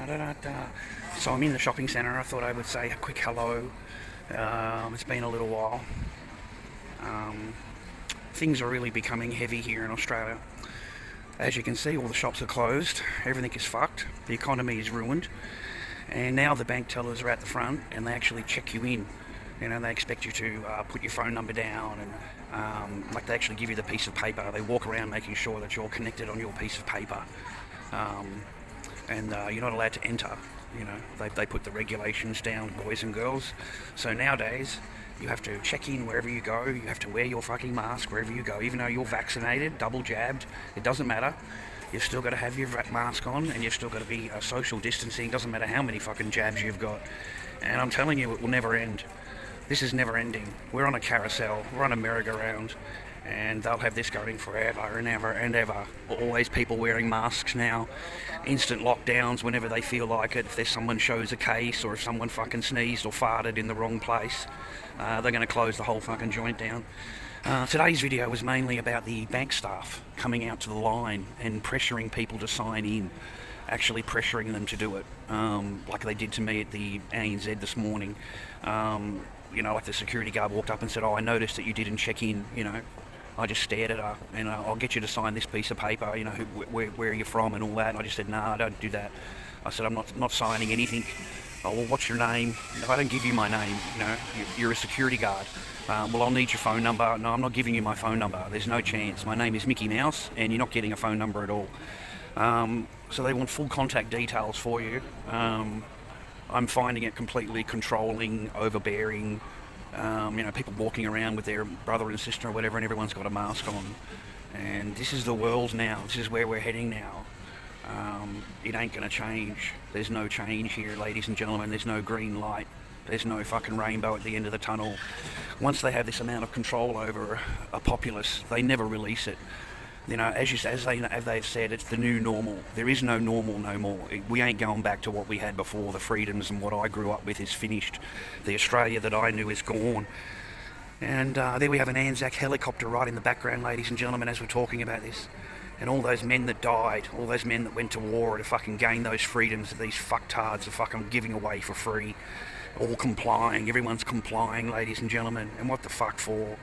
So I'm in the shopping centre. I thought I would say a quick hello. It's been a little while. Things are really becoming heavy here in Australia. As you can see, all the shops are closed. Everything is fucked. The economy is ruined. And now the bank tellers are at the front and they actually check you in. You know, they expect you to put your phone number down and like they actually give you the piece of paper. They walk around making sure that you're connected on your piece of paper. And you're not allowed to enter. You know, they put the regulations down, boys and girls. So nowadays, you have to check in wherever you go. You have to wear your fucking mask wherever you go. Even though you're vaccinated, double jabbed, it doesn't matter. You've still got to have your mask on, and you've still got to be social distancing. Doesn't matter how many fucking jabs you've got. And I'm telling you, it will never end. This is never ending. We're on a carousel. We're on a merry-go-round. And they'll have this going forever and ever and ever. Always people wearing masks now. Instant lockdowns whenever they feel like it. If there's someone shows a case, or if someone fucking sneezed or farted in the wrong place, they're going to close the whole fucking joint down. Today's video was mainly about the bank staff coming out to the line and pressuring people to sign in. Actually pressuring them to do it. Like they did to me at the ANZ this morning. You know, like the security guard walked up and said, "Oh, I noticed that you didn't check in," you know. I just stared at her and "I'll get you to sign this piece of paper, you know, where are you from and all that." And I just said, "No, I don't do that." I said, "I'm not signing anything." "Oh, well, what's your name?" "No, I don't give you my name, you know, you're a security guard." "Well, I'll need your phone number." "No, I'm not giving you my phone number. There's no chance. My name is Mickey Mouse and you're not getting a phone number at all." So they want full contact details for you. I'm finding it completely controlling, overbearing. You know, people walking around with their brother and sister or whatever, and everyone's got a mask on. And this is the world now. This is where we're heading now. It ain't going to change. There's no change here, ladies and gentlemen. There's no green light. There's no fucking rainbow at the end of the tunnel. Once they have this amount of control over a populace, they never release it. You know, as they've said, it's the new normal. There is no normal no more. We ain't going back to what we had before. The freedoms and what I grew up with is finished. The Australia that I knew is gone. And there we have an Anzac helicopter right in the background, ladies and gentlemen, as we're talking about this. And all those men that died, all those men that went to war to fucking gain those freedoms that these fucktards are fucking giving away for free. All complying. Everyone's complying, ladies and gentlemen. And what the fuck for?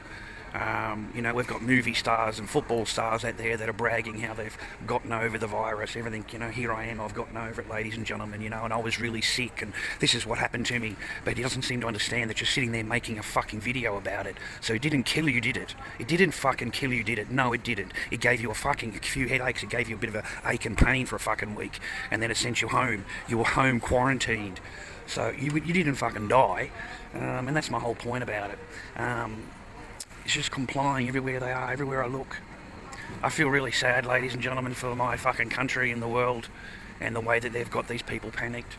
You know, we've got movie stars and football stars out there that are bragging how they've gotten over the virus, everything, you know, here I am, I've gotten over it, ladies and gentlemen, you know, and I was really sick and this is what happened to me. But he doesn't seem to understand that you're sitting there making a fucking video about it. So it didn't kill you, did it? It didn't fucking kill you, did it? No, it didn't. It gave you a few headaches, it gave you a bit of a ache and pain for a fucking week, and then it sent you home. You were home quarantined. So you didn't fucking die, and that's my whole point about it. It's just complying everywhere they are, everywhere I look. I feel really sad, ladies and gentlemen, for my fucking country and the world and the way that they've got these people panicked.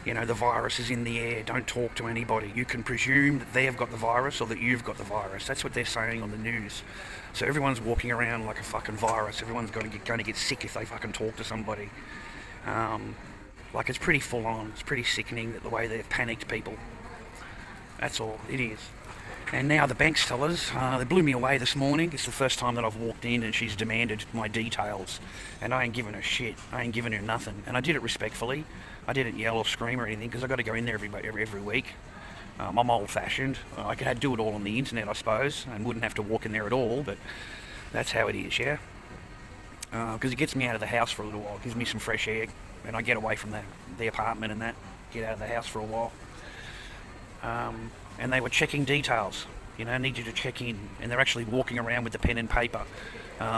You know, the virus is in the air, don't talk to anybody. You can presume that they have got the virus or that you've got the virus. That's what they're saying on the news. So everyone's walking around like a fucking virus. Everyone's going to get sick if they fucking talk to somebody. Like, it's pretty full on. It's pretty sickening that the way they've panicked people. That's all it is. And now the bank tellers, they blew me away this morning. It's the first time that I've walked in and she's demanded my details. And I ain't giving her shit. I ain't giving her nothing. And I did it respectfully. I didn't yell or scream or anything because I've got to go in there every week. I'm old-fashioned. I could do it all on the internet, I suppose, and wouldn't have to walk in there at all. But that's how it is, yeah? Because it gets me out of the house for a little while. It gives me some fresh air. And I get away from the apartment and that. Get out of the house for a while. And they were checking details, you know, need you to check in, and they're actually walking around with the pen and paper,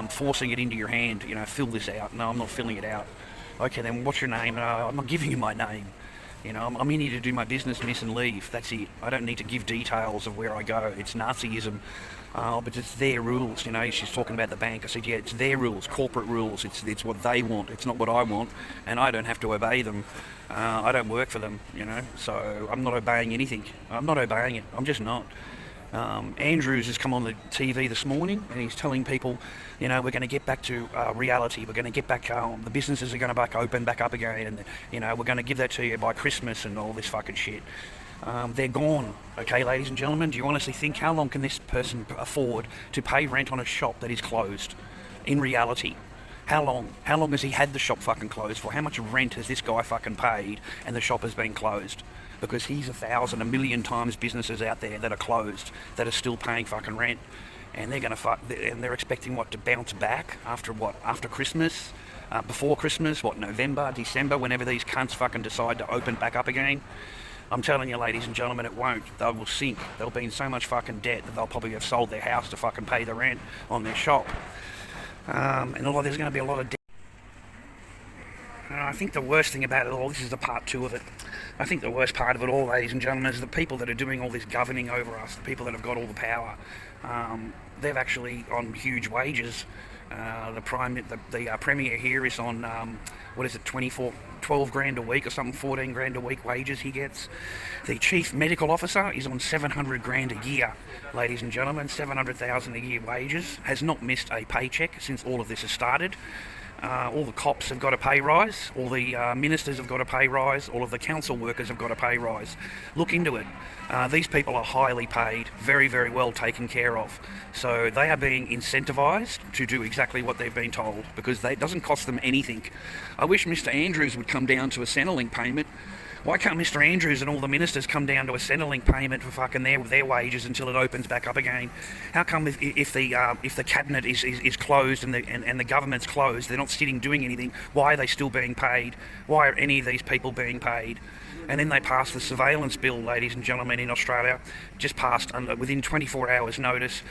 forcing it into your hand, you know, fill this out. No, I'm not filling it out. Okay, then what's your name? No, I'm not giving you my name. You know, I'm in here to do my business, miss, and leave. That's it. I don't need to give details of where I go. It's Nazism. But it's their rules, you know. She's talking about the bank. I said, yeah, it's their rules, corporate rules. It's what they want. It's not what I want, and I don't have to obey them. I don't work for them, you know, so I'm not obeying anything. I'm not obeying it. I'm just not. Andrews has come on the TV this morning and he's telling people, you know, we're going to get back to reality. We're going to get back, the businesses are going to open back up again, and, you know, we're going to give that to you by Christmas and all this fucking shit. They're gone. Okay, ladies and gentlemen, do you honestly think how long can this person afford to pay rent on a shop that is closed in reality? How long? How long has he had the shop fucking closed for? How much rent has this guy fucking paid and the shop has been closed? Because he's 1,000, 1,000,000 times businesses out there that are closed, that are still paying fucking rent. And they're gonna and they're expecting what, to bounce back after what? After Christmas? Before Christmas? What, November, December, whenever these cunts fucking decide to open back up again? I'm telling you, ladies and gentlemen, it won't. They will sink. They'll be in so much fucking debt that they'll probably have sold their house to fucking pay the rent on their shop. And there's going to be a lot of debt. I think the worst thing about it all, this is the part two of it, I think the worst part of it all, ladies and gentlemen, is the people that are doing all this governing over us, the people that have got all the power. They're actually on huge wages. The Premier here is on, 12 grand a week or something, 14 grand a week wages he gets. The Chief Medical Officer is on 700 grand a year, ladies and gentlemen, 700,000 a year wages, has not missed a paycheck since all of this has started. All the cops have got a pay rise, all the ministers have got a pay rise, all of the council workers have got a pay rise. Look into it. These people are highly paid, very, very well taken care of. So they are being incentivised to do exactly what they've been told, because it doesn't cost them anything. I wish Mr Andrews would come down to a Centrelink payment. Why can't Mr Andrews and all the ministers come down to a Centrelink payment for fucking their wages until it opens back up again? How come if the cabinet is closed and the government's closed, they're not sitting doing anything? Why are they still being paid? Why are any of these people being paid? And then they passed the surveillance bill, ladies and gentlemen, in Australia. Just passed within 24 hours notice.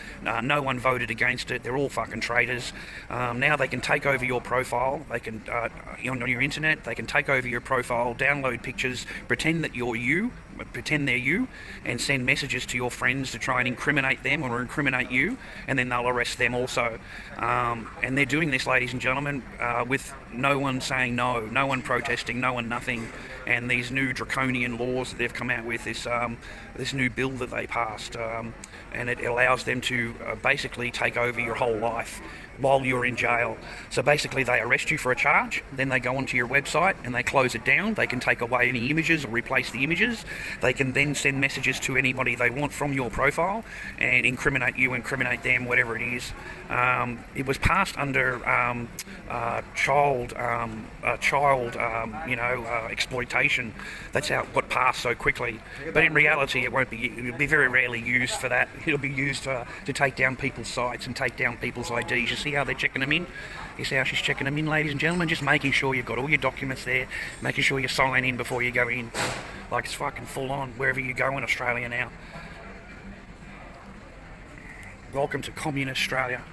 No one voted against it. They're all fucking traitors. Now they can take over your profile. They can, on your internet, they can take over your profile, download pictures, pretend that you're you, pretend they're you, and send messages to your friends to try and incriminate them or incriminate you, and then they'll arrest them also. And they're doing this, ladies and gentlemen, with no one saying no, no one protesting, no one nothing. And these new draconian laws that they've come out with, this new bill that they passed, and it allows them to basically take over your whole life while you're in jail. So basically they arrest you for a charge, then they go onto your website and they close it down. They can take away any images or replace the images. They can then send messages to anybody they want from your profile and incriminate you, incriminate them, whatever it is. It was passed under child exploitation. That's how it got passed so quickly. But in reality, it won't be. It'll be very rarely used for that. It'll be used to take down people's sites and take down people's IDs. You see how they're checking them in? You see how she's checking them in, ladies and gentlemen? Just making sure you've got all your documents there, making sure you sign in before you go in. Like, it's fucking full on wherever you go in Australia now. Welcome to Communist Australia,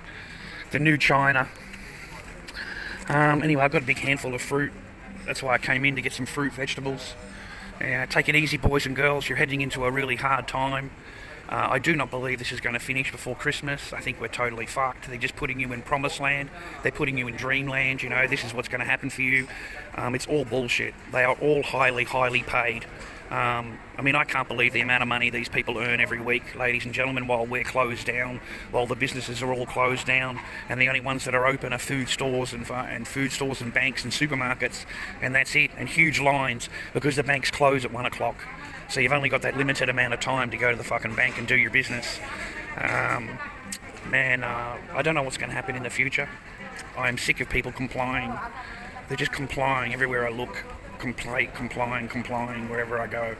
the new China. Anyway, I've got a big handful of fruit. That's why I came in, to get some fruit, vegetables. Take it easy, boys and girls. You're heading into a really hard time. I do not believe this is going to finish before Christmas. I think we're totally fucked. They're just putting you in promised land. They're putting you in dreamland. You know, this is what's going to happen for you. It's all bullshit. They are all highly, highly paid. I mean, I can't believe the amount of money these people earn every week, ladies and gentlemen, while we're closed down, while the businesses are all closed down, and the only ones that are open are food stores and banks and supermarkets, and that's it, and huge lines, because the banks close at 1 o'clock. So you've only got that limited amount of time to go to the fucking bank and do your business. I don't know what's going to happen in the future. I am sick of people complying. They're just complying everywhere I look. Complying wherever I go.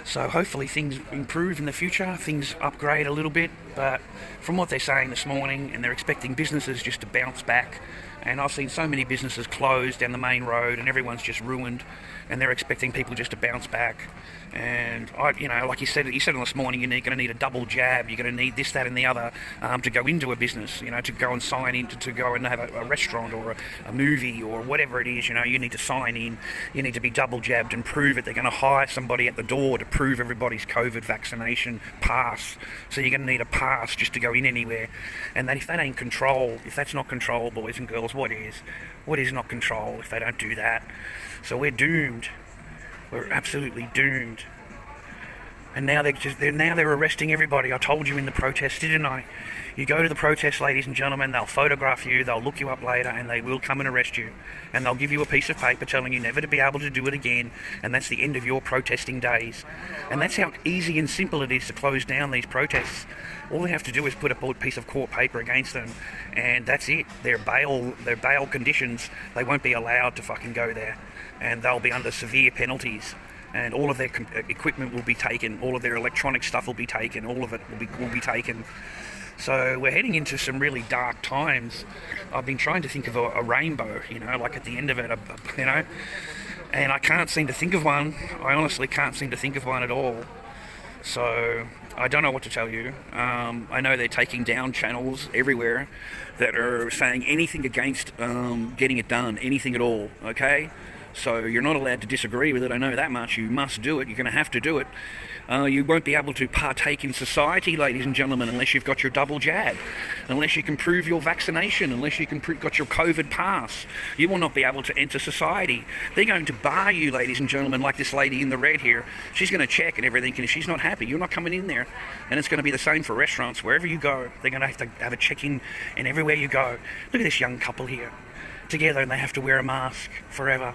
So hopefully things improve in the future, things upgrade a little bit, but from what they're saying this morning, and they're expecting businesses just to bounce back, and I've seen so many businesses closed down the main road and everyone's just ruined, and they're expecting people just to bounce back. And like you said this morning, you're going to need a double jab. You're going to need this, that, and the other to go into a business. To go and sign in to go and have a restaurant or a movie or whatever it is. You need to sign in. You need to be double jabbed and prove it. They're going to hire somebody at the door to prove everybody's COVID vaccination pass. So you're going to need a pass just to go in anywhere. And that if that ain't control, if that's not control, boys and girls, what is? What is not control if they don't do that? So we're doomed. We're absolutely doomed. And now they're arresting everybody. I told you in the protest, didn't I? You go to the protest, ladies and gentlemen, they'll photograph you, they'll look you up later, and they will come and arrest you. And they'll give you a piece of paper telling you never to be able to do it again, and that's the end of your protesting days. And that's how easy and simple it is to close down these protests. All they have to do is put a piece of court paper against them, and that's it. Their bail conditions, they won't be allowed to fucking go there, and they'll be under severe penalties. And all of their equipment will be taken, all of their electronic stuff will be taken, all of it will be taken. So we're heading into some really dark times. I've been trying to think of a rainbow, like at the end of it, and I can't seem to think of one. I honestly can't seem to think of one at all. So I don't know what to tell you. I know they're taking down channels everywhere that are saying anything against getting it done, anything at all, okay? So you're not allowed to disagree with it, I know that much. You must do it, you're going to have to do it. You won't be able to partake in society, ladies and gentlemen, unless you've got your double jab, unless you can prove your vaccination, unless you can got your COVID pass. You will not be able to enter society. They're going to bar you, ladies and gentlemen, like this lady in the red here. She's going to check and everything, and if she's not happy, you're not coming in there. And it's going to be the same for restaurants. Wherever you go, they're going to have a check-in, and everywhere you go. Look at this young couple here, together, and they have to wear a mask forever.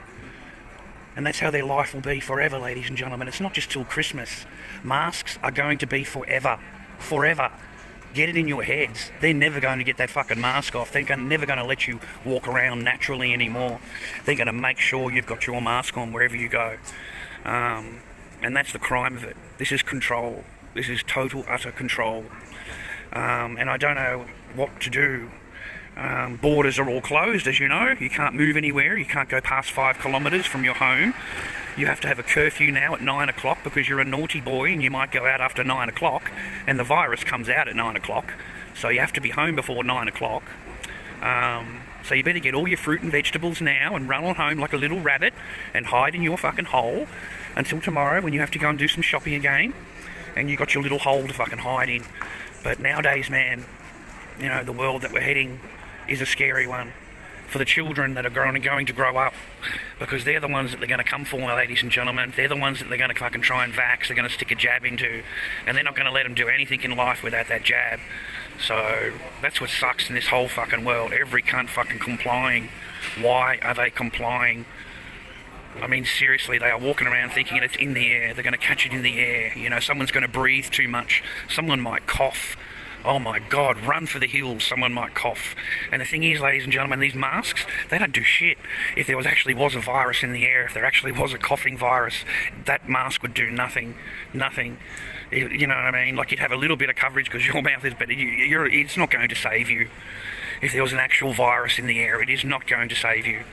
And that's how their life will be forever, ladies and gentlemen. It's not just till Christmas. Masks are going to be forever. Forever. Get it in your heads. They're never going to get that fucking mask off. They're never going to let you walk around naturally anymore. They're going to make sure you've got your mask on wherever you go. And that's the crime of it. This is control. This is total, utter control. And I don't know what to do. Borders are all closed, as you know. You can't move anywhere. You can't go past 5 kilometres from your home. You have to have a curfew now at 9 o'clock because you're a naughty boy and you might go out after 9 o'clock and the virus comes out at 9 o'clock. So you have to be home before 9 o'clock. So you better get all your fruit and vegetables now and run on home like a little rabbit and hide in your fucking hole until tomorrow when you have to go and do some shopping again. And you got your little hole to fucking hide in. But nowadays, man, the world that we're heading is a scary one for the children that are going to grow up, because they're the ones that they're going to come for, ladies and gentlemen. They're the ones that they're going to fucking try and vax. They're going to stick a jab into, and they're not going to let them do anything in life without that jab. So that's what sucks in this whole fucking world. Every cunt fucking complying. Why are they complying? I mean, seriously, they are walking around thinking it's in the air. They're going to catch it in the air. Someone's going to breathe too much. Someone might cough. Oh my God, run for the hills, someone might cough. And the thing is, ladies and gentlemen, these masks, they don't do shit. If there actually was a virus in the air, if there actually was a coughing virus, that mask would do nothing. Nothing. You know what I mean? Like, you'd have a little bit of coverage because your mouth is better. It's not going to save you. If there was an actual virus in the air, it is not going to save you.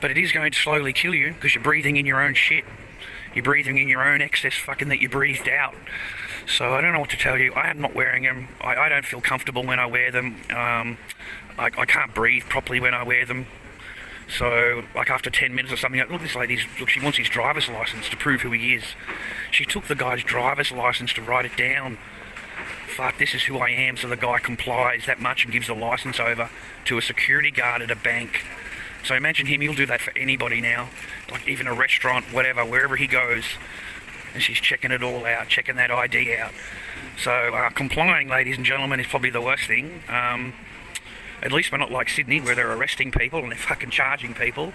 But it is going to slowly kill you because you're breathing in your own shit. You're breathing in your own excess fucking that you breathed out. So I don't know what to tell you. I am not wearing them. I don't feel comfortable when I wear them. I can't breathe properly when I wear them. So, like, after 10 minutes or something, look, this lady, she wants his driver's license to prove who he is. She took the guy's driver's license to write it down. Fuck, this is who I am. So the guy complies that much and gives the license over to a security guard at a bank. So imagine him, he'll do that for anybody now. Like, even a restaurant, whatever, wherever he goes. And she's checking it all out, checking that ID out. So complying, ladies and gentlemen, is probably the worst thing. At least we're not like Sydney, where they're arresting people and they're fucking charging people.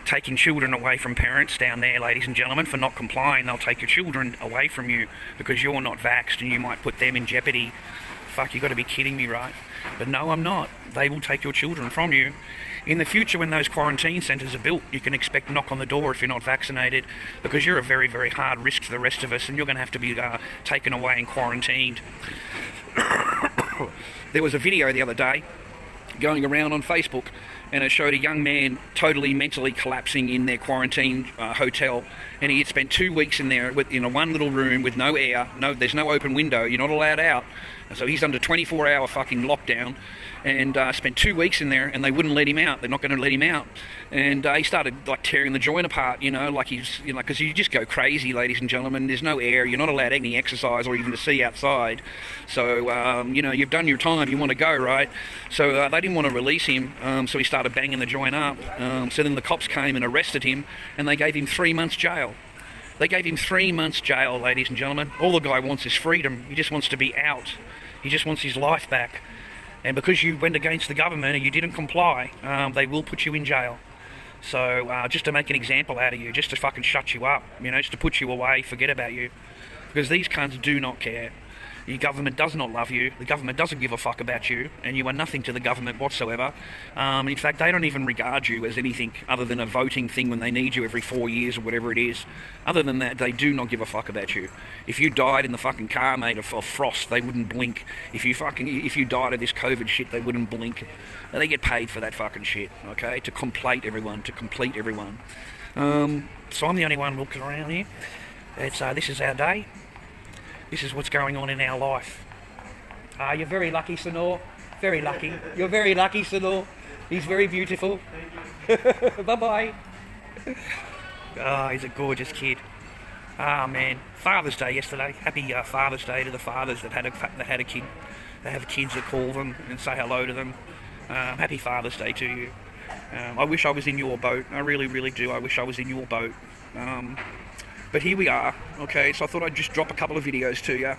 Taking children away from parents down there, ladies and gentlemen, for not complying. They'll take your children away from you because you're not vaxxed and you might put them in jeopardy. Fuck, you got to be kidding me, right? But no, I'm not. They will take your children from you. In the future, when those quarantine centres are built, you can expect knock on the door if you're not vaccinated, because you're a very, very hard risk to the rest of us, and you're going to have to be taken away and quarantined. There was a video the other day going around on Facebook, and it showed a young man totally mentally collapsing in their quarantine hotel, and he had spent 2 weeks in there in a one little room with no air, there's no open window, you're not allowed out, so he's under 24-hour fucking lockdown, and spent 2 weeks in there, and they wouldn't let him out. They're not going to let him out. And he started like tearing the joint apart, like he's, because you just go crazy, ladies and gentlemen. There's no air. You're not allowed any exercise or even to see outside. So, you've done your time. You want to go, right? So they didn't want to release him. So he started banging the joint up. So then the cops came and arrested him, and they gave him 3 months jail. They gave him 3 months jail, ladies and gentlemen. All the guy wants is freedom. He just wants to be out. He just wants his life back. And because you went against the government and you didn't comply, they will put you in jail. So just to make an example out of you, just to fucking shut you up, you know, just to put you away, forget about you. Because these cunts do not care. Your government does not love you. The government doesn't give a fuck about you, and you are nothing to the government whatsoever. In fact, they don't even regard you as anything other than a voting thing when they need you every 4 years or whatever it is. Other than that, they do not give a fuck about you. If you died in the fucking car made of frost, they wouldn't blink. If you died of this COVID shit, they wouldn't blink. And they get paid for that fucking shit, okay? To complete everyone. So I'm the only one looking around here. This is our day. This is what's going on in our life. You're very lucky, Sonor. Very lucky. You're very lucky, Sonor. He's very beautiful. Bye-bye. He's a gorgeous kid. Man. Father's Day yesterday. Happy Father's Day to the fathers that had a kid. They have kids that call them and say hello to them. Happy Father's Day to you. I wish I was in your boat. I really, really do. I wish I was in your boat. But here we are, okay, so I thought I'd just drop a couple of videos to you.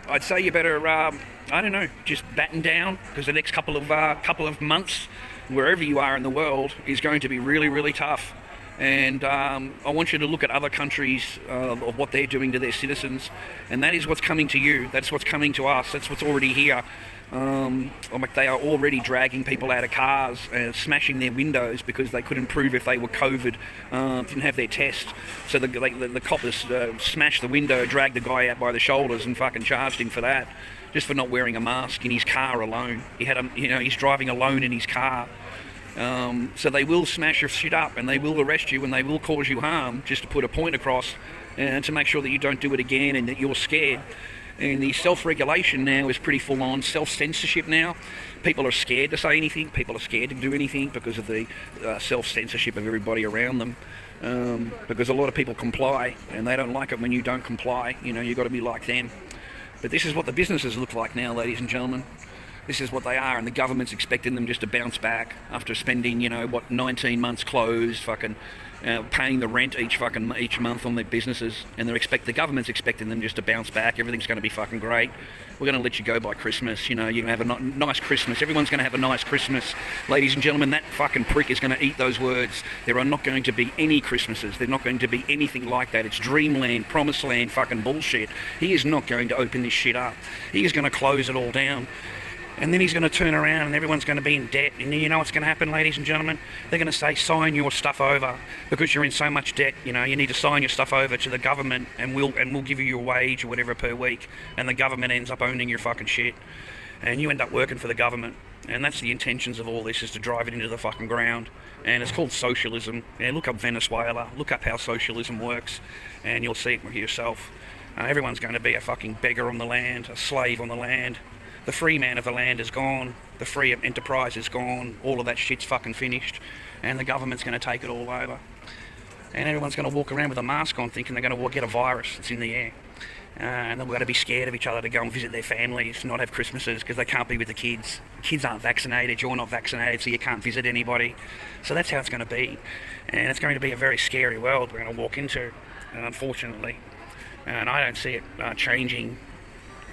I'd say you better, I don't know, just batten down, because the next couple of months, wherever you are in the world, is going to be really, really tough. And I want you to look at other countries of what they're doing to their citizens, and that is what's coming to you. That's what's coming to us. That's what's already here. They are already dragging people out of cars and smashing their windows because they couldn't prove if they were COVID, didn't have their test. So the coppers smashed the window, dragged the guy out by the shoulders, and fucking charged him for that, just for not wearing a mask in his car alone. He's driving alone in his car. So they will smash your shit up, and they will arrest you, and they will cause you harm, just to put a point across, and to make sure that you don't do it again and that you're scared. And the self-regulation now is pretty full-on. Self-censorship now. People are scared to say anything. People are scared to do anything because of the self-censorship of everybody around them. Because a lot of people comply, and they don't like it when you don't comply. You know, you've got to be like them. But this is what the businesses look like now, ladies and gentlemen. This is what they are, and the government's expecting them just to bounce back after spending, 19 months closed, fucking paying the rent each month on their businesses, and the government's expecting them just to bounce back. Everything's going to be fucking great. We're going to let you go by Christmas. You're going to have a nice Christmas. Everyone's going to have a nice Christmas. Ladies and gentlemen, that fucking prick is going to eat those words. There are not going to be any Christmases. There's not going to be anything like that. It's dreamland, promised land, fucking bullshit. He is not going to open this shit up. He is going to close it all down. And then he's going to turn around and everyone's going to be in debt. And you know what's going to happen, ladies and gentlemen? They're going to say, sign your stuff over because you're in so much debt. You need to sign your stuff over to the government, and we'll give you your wage or whatever per week. And the government ends up owning your fucking shit. And you end up working for the government. And that's the intentions of all this, is to drive it into the fucking ground. And it's called socialism. Yeah, look up Venezuela. Look up how socialism works. And you'll see it for yourself. Everyone's going to be a fucking beggar on the land, a slave on the land. The free man of the land is gone, the free enterprise is gone, all of that shit's fucking finished, and the government's going to take it all over. And everyone's going to walk around with a mask on thinking they're going to get a virus that's in the air. And they're going to be scared of each other to go and visit their families, not have Christmases because they can't be with the kids. Kids aren't vaccinated, you're not vaccinated, so you can't visit anybody. So that's how it's going to be. And it's going to be a very scary world we're going to walk into, unfortunately. And I don't see it changing.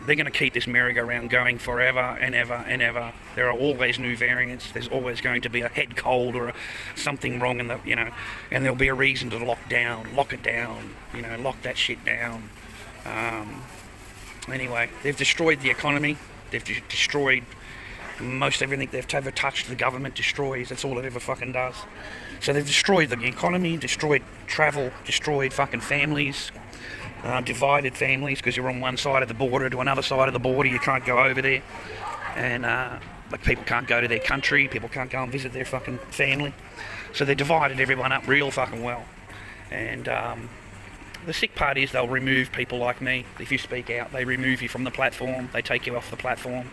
They're going to keep this merry-go-round going forever and ever and ever. There are always new variants. There's always going to be a head cold or something wrong in and there'll be a reason to lock it down, lock that shit down. Anyway, they've destroyed the economy. They've destroyed most everything they've ever touched. The government destroys. That's all it ever fucking does. So they've destroyed the economy, destroyed travel, destroyed fucking families. Divided families because you're on one side of the border to another side of the border. You can't go over there, and people can't go to their country. People can't go and visit their fucking family. So they divided everyone up real fucking well. And the sick part is they'll remove people like me if you speak out. They remove you from the platform. They take you off the platform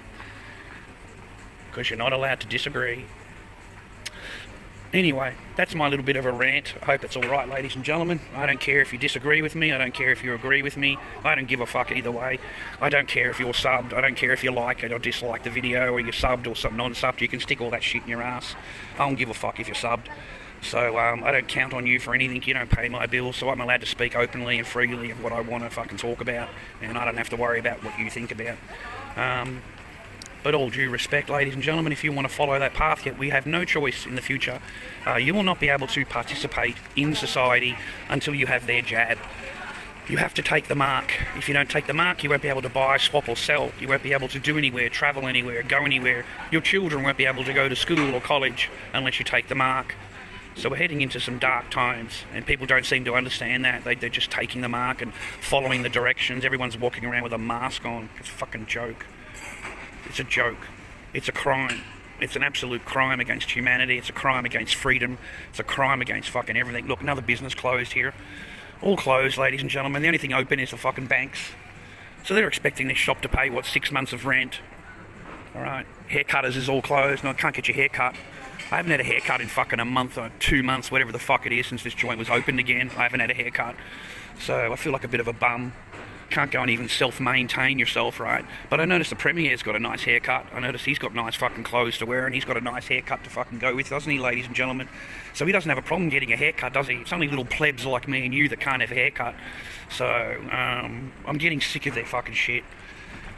because you're not allowed to disagree. Anyway, that's my little bit of a rant. I hope it's alright, ladies and gentlemen. I don't care if you disagree with me. I don't care if you agree with me. I don't give a fuck either way. I don't care if you're subbed. I don't care if you like it or dislike the video, or you're subbed or non-subbed. You can stick all that shit in your ass. I don't give a fuck if you're subbed. So I don't count on you for anything. You don't pay my bills, so I'm allowed to speak openly and freely of what I want to fucking talk about, and I don't have to worry about what you think about. But all due respect, ladies and gentlemen, if you want to follow that path, yet we have no choice in the future. You will not be able to participate in society until you have their jab. You have to take the mark. If you don't take the mark, you won't be able to buy, swap or sell. You won't be able to do anywhere, travel anywhere, go anywhere. Your children won't be able to go to school or college unless you take the mark. So we're heading into some dark times, and people don't seem to understand that. They're just taking the mark and following the directions. Everyone's walking around with a mask on. It's a fucking joke. It's a joke. It's a crime. It's an absolute crime against humanity. It's a crime against freedom. It's a crime against fucking everything. Look, another business closed here. All closed, ladies and gentlemen. The only thing open is the fucking banks. So they're expecting this shop to pay, 6 months of rent? Alright. Haircutters is all closed. No, I can't get your hair cut. I haven't had a haircut in fucking a month or 2 months, whatever the fuck it is, since this joint was opened again. I haven't had a haircut. So I feel like a bit of a bum. Can't go and even self-maintain yourself, right? But I noticed the Premier's got a nice haircut. I noticed he's got nice fucking clothes to wear, and he's got a nice haircut to fucking go with, doesn't he, ladies and gentlemen? So he doesn't have a problem getting a haircut, does he? It's only little plebs like me and you that can't have a haircut. So I'm getting sick of their fucking shit.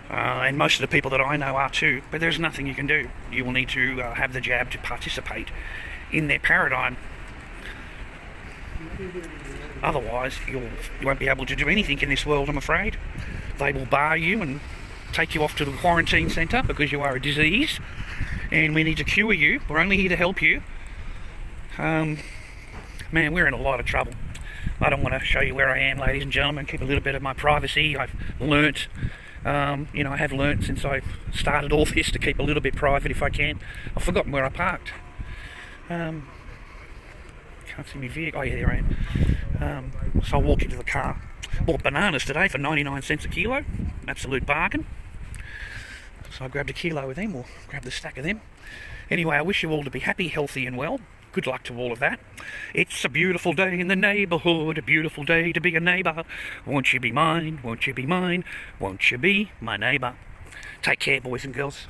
And most of the people that I know are too. But there's nothing you can do. You will need to have the jab to participate in their paradigm. Otherwise, you won't be able to do anything in this world, I'm afraid. They will bar you and take you off to the quarantine centre because you are a disease, and we need to cure you. We're only here to help you. Man, we're in a lot of trouble. I don't want to show you where I am, ladies and gentlemen. Keep a little bit of my privacy. I've learnt, I have learnt since I started all this to keep a little bit private if I can. I've forgotten where I parked. Can't see my vehicle. Oh yeah, there I am. So I'll walk into the car. Bought bananas today for 99 cents a kilo. Absolute bargain. So I grabbed a kilo of them, or grabbed a stack of them. Anyway, I wish you all to be happy, healthy and well. Good luck to all of that. It's a beautiful day in the neighbourhood, a beautiful day to be a neighbour. Won't you be mine? Won't you be mine? Won't you be my neighbour? Take care, boys and girls.